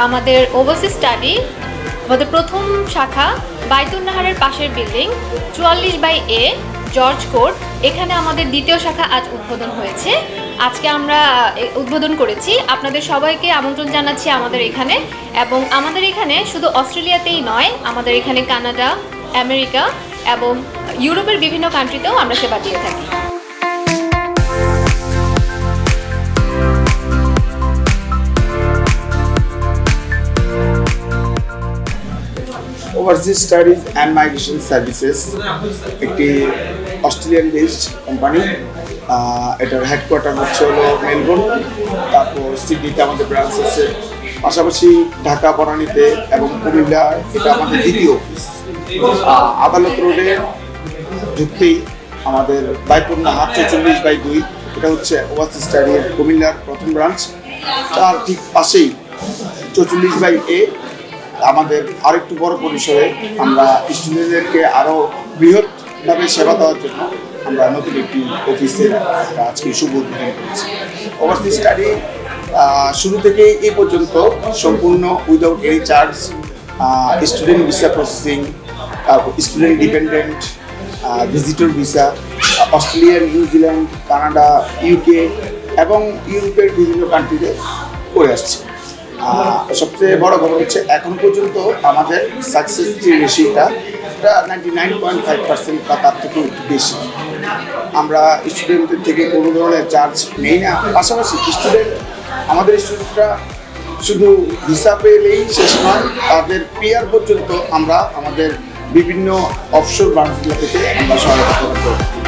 আমাদের overseas study আমাদের প্রথম শাখা বাইতুন নাহারের পাশের বিল্ডিং 44/A জর্জ কোর্ট, এখানে আমাদের দ্বিতীয় শাখা আজ উদ্বোধন হয়েছে। আজকে আমরা উদ্বোধন করেছি। আপনাদের সবাইকে আমন্ত্রণ জানাচ্ছি আমাদের এখানে। এবং আমাদের এখানে শুধু অস্ট্রেলিয়াতেই নয়, আমাদের এখানে কানাডা, আমেরিকা এবং ইউরোপের বিভিন্ন কান্ট্রিতেও আমরা সেবা দিয়ে থাকি। Overseas studies and migration services একটি অস্ট্রেলিয়ান বেসড কোম্পানি। এটার হেডকোয়ার্টার হচ্ছে হলো মেলবোর্ন, তারপর সিডনিতে আমাদের ব্রাঞ্চ আছে, পাশাপাশি ঢাকা, বনানীতে এবং কুমিল্লা এটা আমাদের দ্বিতীয় অফিস। আদালত রোডে ঢুকতেই আমাদের বাইতুন নাহার 44/2, এটা হচ্ছে ওভারসিজ স্টাডির কুমিল্লার প্রথম ব্রাঞ্চ। তার ঠিক পাশেই 44/A আমাদের আরেকটু বড় পরিসরে আমরা স্টুডেন্টদেরকে আরও বৃহৎভাবে সেবা দেওয়ার জন্য আমরা নতুন একটি অফিসের আজকে শুভ উদ্বোধন করেছি। ওভারসিজ স্টাডি শুরু থেকে এই পর্যন্ত সম্পূর্ণ without any charge student visa processing, student dependent, visitor visa, Australia, New Zealand, Canada, UK এবং ইউরোপের বিভিন্ন কান্ট্রিতে করে আসছে। সবচেয়ে বড় খবর হচ্ছে এখন পর্যন্ত আমাদের সাকসেস যে রেশিওটা এটা 99.5% বা তার থেকে একটু বেশি। আমরা স্টুডেন্টদের থেকে কোনো ধরনের চার্জ নেই না। পাশাপাশি আমাদের স্টুডেন্টরা শুধু ভিসা পেলেই শেষ নয়, তাদের পিআর পর্যন্ত আমরা আমাদের বিভিন্ন অফশোর ব্রাঞ্চগুলো থেকে আমরা সহায়তা করতে পারি।